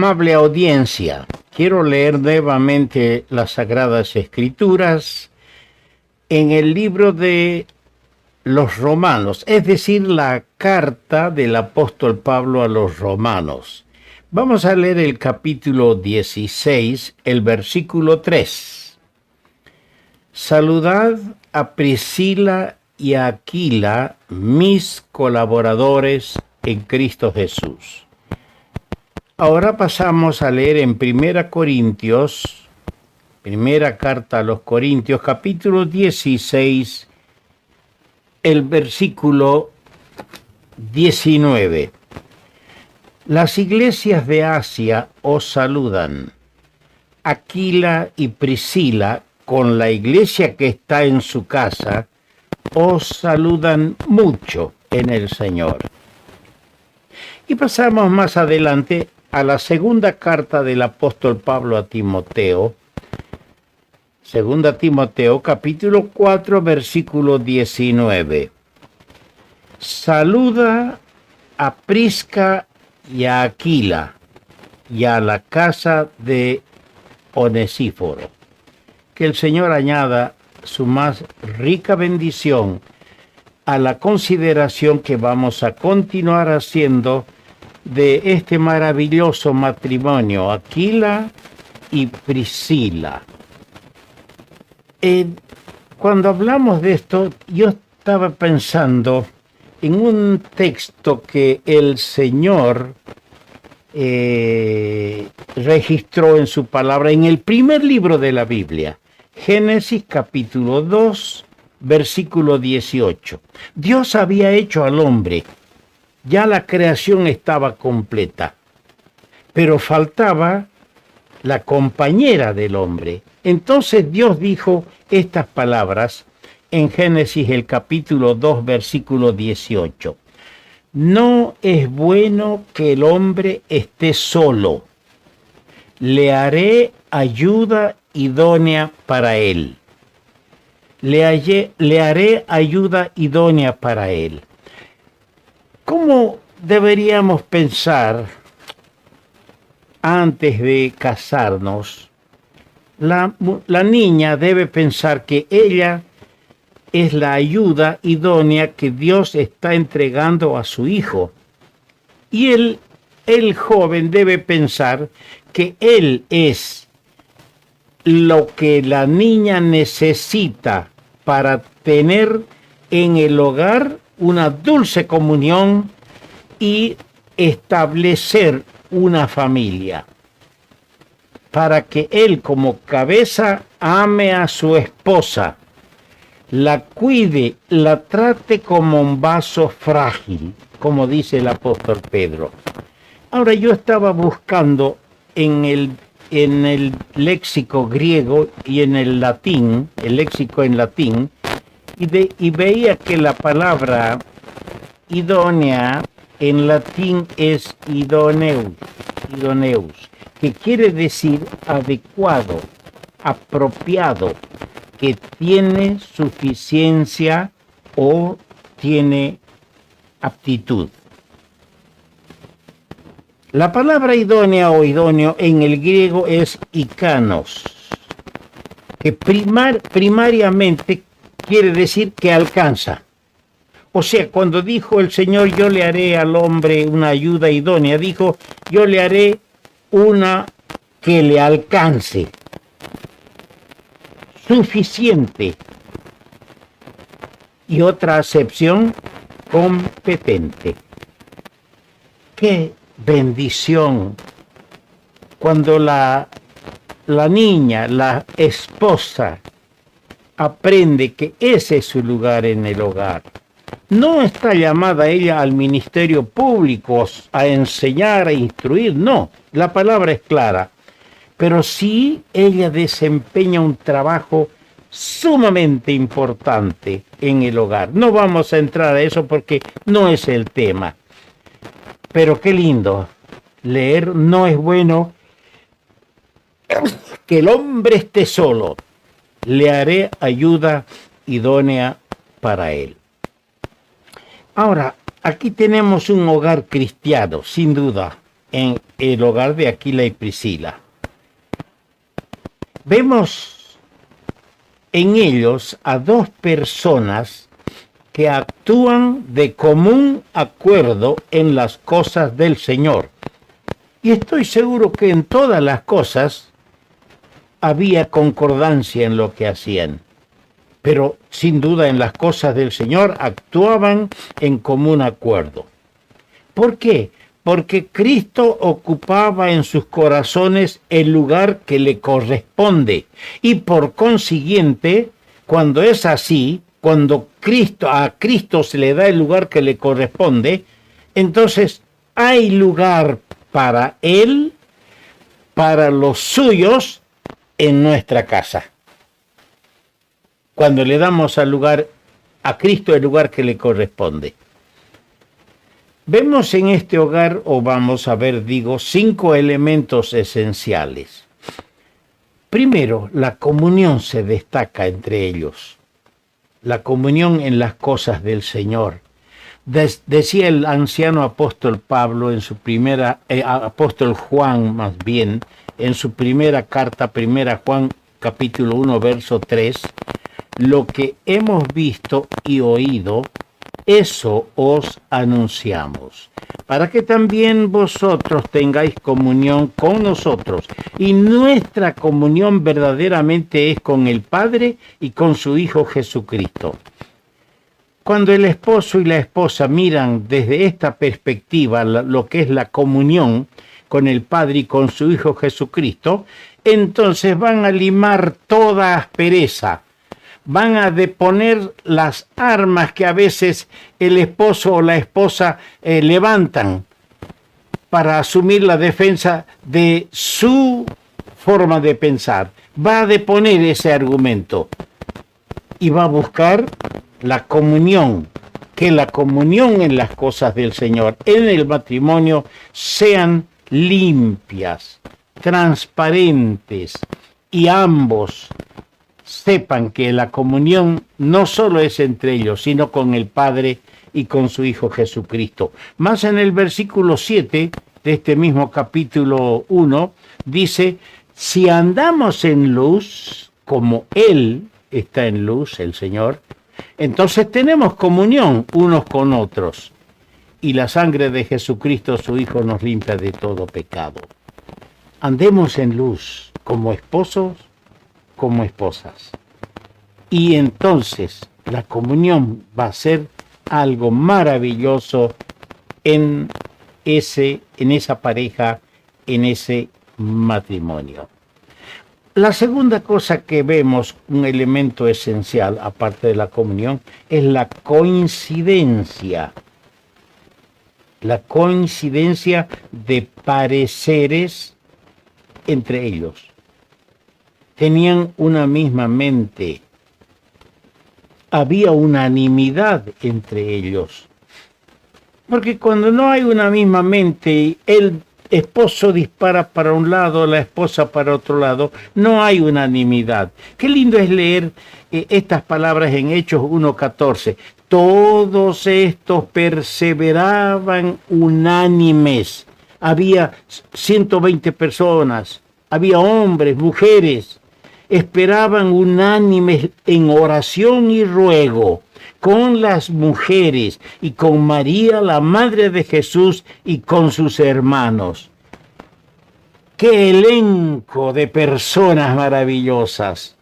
Amable audiencia, quiero leer nuevamente las Sagradas Escrituras en el libro de los Romanos, es decir, la carta del apóstol Pablo a los Romanos. Vamos a leer el capítulo 16, el versículo 3. Saludad a Priscila y a Aquila, mis colaboradores en Cristo Jesús. Ahora pasamos a leer en Primera carta a los Corintios, capítulo 16, el versículo 19. Las iglesias de Asia os saludan. Aquila y Priscila, con la iglesia que está en su casa, os saludan mucho en el Señor. Y pasamos más adelante a la segunda carta del apóstol Pablo a Timoteo, segunda Timoteo, capítulo 4, versículo 19. Saluda a Prisca y a Aquila y a la casa de Onesíforo. Que el Señor añada su más rica bendición a la consideración que vamos a continuar haciendo de este maravilloso matrimonio, Aquila y Priscila. Cuando hablamos de esto, yo estaba pensando en un texto que el Señor registró en su palabra en el primer libro de la Biblia, Génesis capítulo 2, versículo 18. Dios había hecho al hombre. Ya la creación estaba completa, pero faltaba la compañera del hombre. Entonces Dios dijo estas palabras en Génesis el capítulo 2, versículo 18. No es bueno que el hombre esté solo. Le haré ayuda idónea para él. Le haré ayuda idónea para él. ¿Cómo deberíamos pensar antes de casarnos? La niña debe pensar que ella es la ayuda idónea que Dios está entregando a su hijo. Y el joven debe pensar que él es lo que la niña necesita para tener en el hogar una dulce comunión y establecer una familia, para que él como cabeza ame a su esposa, la cuide, la trate como un vaso frágil, como dice el apóstol Pedro. Ahora yo estaba buscando en el léxico griego y en el latín, el léxico en latín, y veía que la palabra idónea en latín es idoneus, que quiere decir adecuado, apropiado, que tiene suficiencia o tiene aptitud. La palabra idónea o idóneo en el griego es ikanos, que primariamente quiere decir que alcanza. O sea, cuando dijo el Señor, yo le haré al hombre una ayuda idónea, dijo, yo le haré una que le alcance, suficiente. Y otra acepción, competente. ¡Qué bendición! Cuando la niña, la esposa, aprende que ese es su lugar en el hogar. No está llamada ella al ministerio público, a enseñar, a instruir, no, la palabra es clara. Pero sí ella desempeña un trabajo sumamente importante en el hogar. No vamos a entrar a eso porque no es el tema. Pero qué lindo leer, no es bueno que el hombre esté solo. Le haré ayuda idónea para él. Ahora, aquí tenemos un hogar cristiano, sin duda. en el hogar de Aquila y Priscila. Vemos en ellos a dos personas que actúan de común acuerdo en las cosas del Señor. Y estoy seguro que en todas las cosas había concordancia en lo que hacían. Pero sin duda en las cosas del Señor actuaban en común acuerdo. ¿Por qué? Porque Cristo ocupaba en sus corazones el lugar que le corresponde. Y por consiguiente, cuando es así, cuando a Cristo se le da el lugar que le corresponde, entonces hay lugar para Él, para los suyos, en nuestra casa. Cuando le damos a Cristo el lugar que le corresponde. Vemos en este hogar, o vamos a ver, 5 elementos esenciales. Primero, la comunión se destaca entre ellos. La comunión en las cosas del Señor. Decía el anciano apóstol Pablo en su apóstol Juan más bien, en su primera carta, 1 Juan capítulo 1, verso 3, lo que hemos visto y oído, eso os anunciamos, para que también vosotros tengáis comunión con nosotros. Y nuestra comunión verdaderamente es con el Padre y con su Hijo Jesucristo. Cuando el esposo y la esposa miran desde esta perspectiva lo que es la comunión con el Padre y con su Hijo Jesucristo, entonces van a limar toda aspereza, van a deponer las armas que a veces el esposo o la esposa levantan para asumir la defensa de su forma de pensar. Va a deponer ese argumento y va a buscar la comunión, que la comunión en las cosas del Señor, en el matrimonio, sean limpias, transparentes, y ambos sepan que la comunión no solo es entre ellos, sino con el Padre y con su Hijo Jesucristo. Más en el versículo 7 de este mismo capítulo 1, dice, si andamos en luz, como Él está en luz, el Señor, entonces tenemos comunión unos con otros, y la sangre de Jesucristo, su Hijo, nos limpia de todo pecado. Andemos en luz, como esposos, como esposas. Y entonces la comunión va a ser algo maravilloso en esa pareja, en ese matrimonio. La segunda cosa que vemos, un elemento esencial, aparte de la comunión, es la coincidencia. La coincidencia de pareceres entre ellos. Tenían una misma mente. Había unanimidad entre ellos. Porque cuando no hay una misma mente, el esposo dispara para un lado, la esposa para otro lado, no hay unanimidad. Qué lindo es leer estas palabras en Hechos 1:14. Todos estos perseveraban unánimes. Había 120 personas, había hombres, mujeres, esperaban unánimes en oración y ruego con las mujeres y con María, la madre de Jesús, y con sus hermanos. ¡Qué elenco de personas maravillosas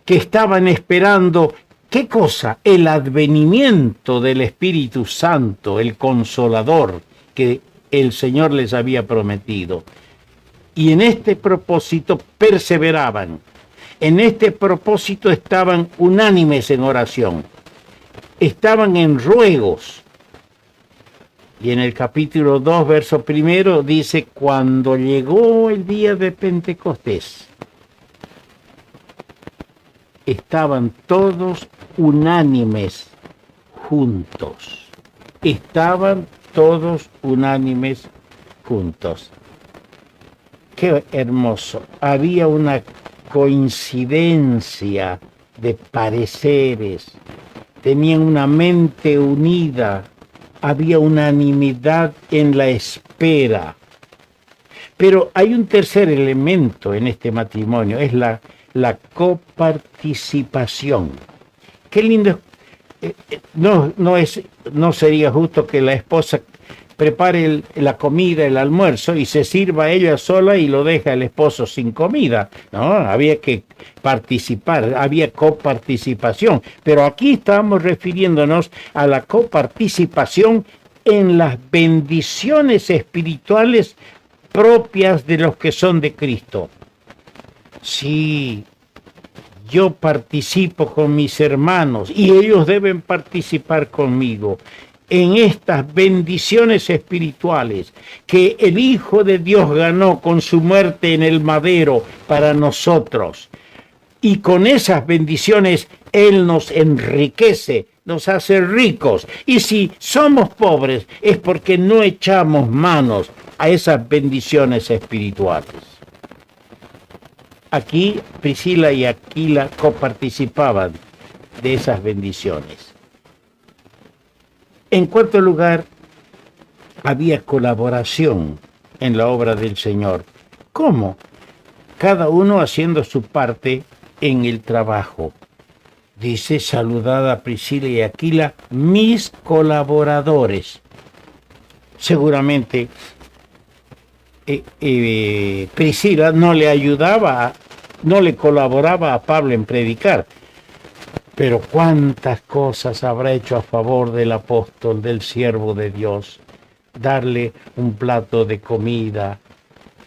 que estaban esperando! ¿Qué cosa? El advenimiento del Espíritu Santo, el Consolador, que el Señor les había prometido. Y en este propósito perseveraban. En este propósito estaban unánimes en oración. Estaban en ruegos. Y en el capítulo 2, verso 1, dice, cuando llegó el día de Pentecostés, estaban todos unánimes juntos. Estaban todos unánimes juntos. Qué hermoso. Había una coincidencia de pareceres. Tenían una mente unida. Había unanimidad en la esperanza prospera. Pero hay un tercer elemento en este matrimonio, es la coparticipación. Qué lindo. No sería justo que la esposa prepare la comida, el almuerzo, y se sirva ella sola y lo deja el esposo sin comida. No, había que participar, había coparticipación. Pero aquí estamos refiriéndonos a la coparticipación en las bendiciones espirituales propias de los que son de Cristo. Sí, yo participo con mis hermanos y ellos deben participar conmigo en estas bendiciones espirituales que el Hijo de Dios ganó con su muerte en el madero para nosotros. Y con esas bendiciones Él nos enriquece, nos hace ricos. Y si somos pobres es porque no echamos manos a esas bendiciones espirituales. Aquí Priscila y Aquila coparticipaban de esas bendiciones. En cuarto lugar, había colaboración en la obra del Señor. ¿Cómo? Cada uno haciendo su parte en el trabajo. Dice: saludad a Priscila y Aquila, mis colaboradores. Seguramente Priscila no le colaboraba a Pablo en predicar, pero cuántas cosas habrá hecho a favor del apóstol, del siervo de Dios. Darle un plato de comida,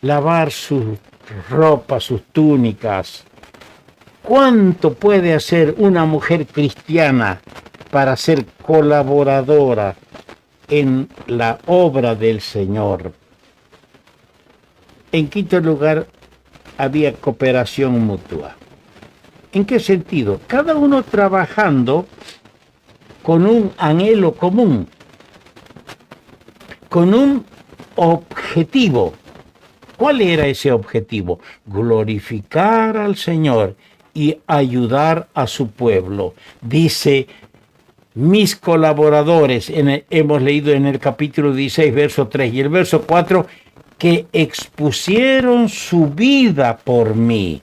lavar sus ropas, sus túnicas. ¿Cuánto puede hacer una mujer cristiana para ser colaboradora en la obra del Señor? En quinto lugar, había cooperación mutua. ¿En qué sentido? Cada uno trabajando con un anhelo común, con un objetivo. ¿Cuál era ese objetivo? Glorificar al Señor y ayudar a su pueblo. Dice: mis colaboradores, hemos leído en el capítulo 16, verso 3 y el verso 4, que expusieron su vida por mí.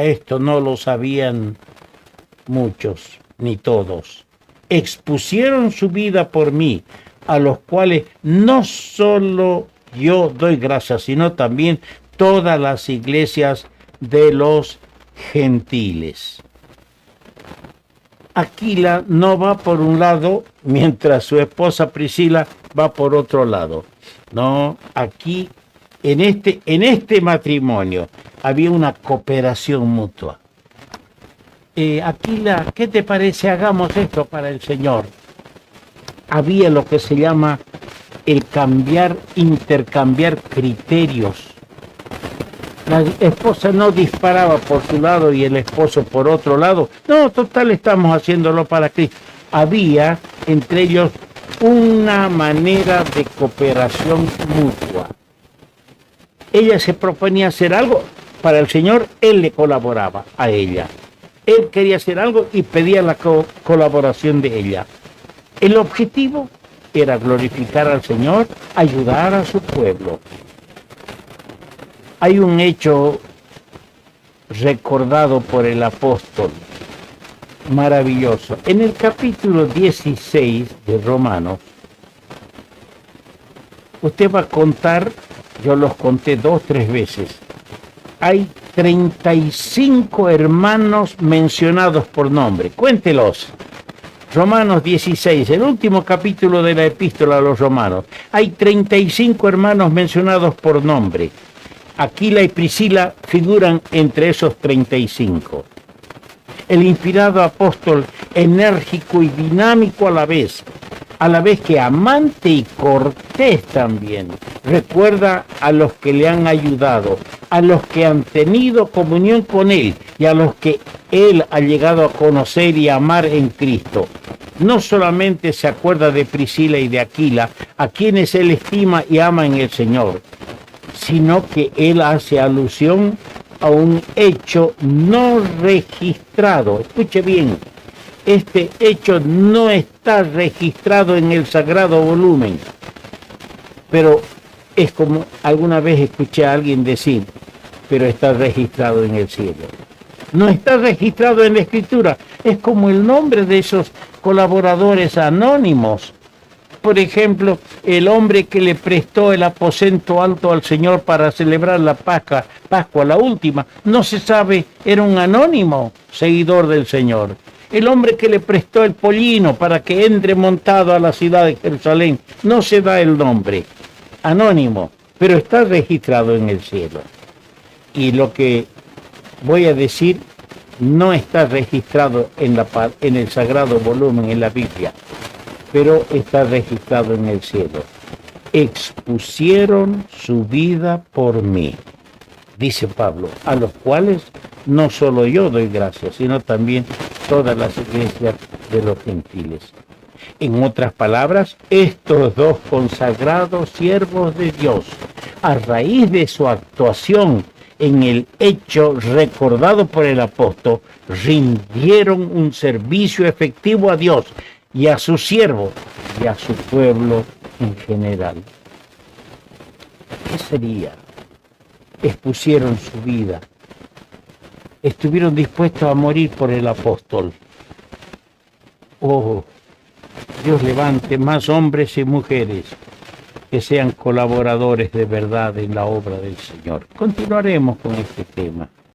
Esto no lo sabían muchos, ni todos. Expusieron su vida por mí, a los cuales no solo yo doy gracias, sino también todas las iglesias de los gentiles. Aquila no va por un lado, mientras su esposa Priscila va por otro lado. No, aquí, en este matrimonio, había una cooperación mutua. Aquila, ¿qué te parece? Hagamos esto para el Señor. Había lo que se llama el intercambiar criterios. La esposa no disparaba por su lado y el esposo por otro lado. No, total, estamos haciéndolo para Cristo. Había entre ellos una manera de cooperación mutua. Ella se proponía hacer algo para el Señor, él le colaboraba a ella. Él quería hacer algo y pedía la colaboración de ella. El objetivo era glorificar al Señor, ayudar a su pueblo. Hay un hecho recordado por el apóstol, maravilloso. En el capítulo 16 de Romanos, usted va a contar, yo los conté 2 o 3 veces, hay 35 hermanos mencionados por nombre. Cuéntelos. Romanos 16, el último capítulo de la epístola a los romanos. Hay 35 hermanos mencionados por nombre. Aquila y Priscila figuran entre esos 35. El inspirado apóstol, enérgico y dinámico a la vez que amante y cortés también, recuerda a los que le han ayudado, a los que han tenido comunión con él y a los que él ha llegado a conocer y amar en Cristo. No solamente se acuerda de Priscila y de Aquila, a quienes él estima y ama en el Señor, sino que él hace alusión a un hecho no registrado. Escuche bien, este hecho no está registrado en el Sagrado Volumen, pero Es como alguna vez escuché a alguien decir, pero está registrado en el cielo. No está registrado en la Escritura. Es como el nombre de esos colaboradores anónimos. Por ejemplo, el hombre que le prestó el aposento alto al Señor para celebrar la Pascua, la última, no se sabe, era un anónimo seguidor del Señor. El hombre que le prestó el pollino para que entre montado a la ciudad de Jerusalén, no se da el nombre, anónimo, pero está registrado en el cielo. Y lo que voy a decir no está registrado en el sagrado volumen, en la Biblia, pero está registrado en el cielo. Expusieron su vida por mí, dice Pablo, a los cuales no solo yo doy gracias, sino también todas las iglesias de los gentiles. En otras palabras, estos dos consagrados siervos de Dios, a raíz de su actuación en el hecho recordado por el apóstol, rindieron un servicio efectivo a Dios y a su siervo y a su pueblo en general. ¿Qué sería? Expusieron su vida, estuvieron dispuestos a morir por el apóstol. Oh, Dios levante más hombres y mujeres que sean colaboradores de verdad en la obra del Señor. Continuaremos con este tema.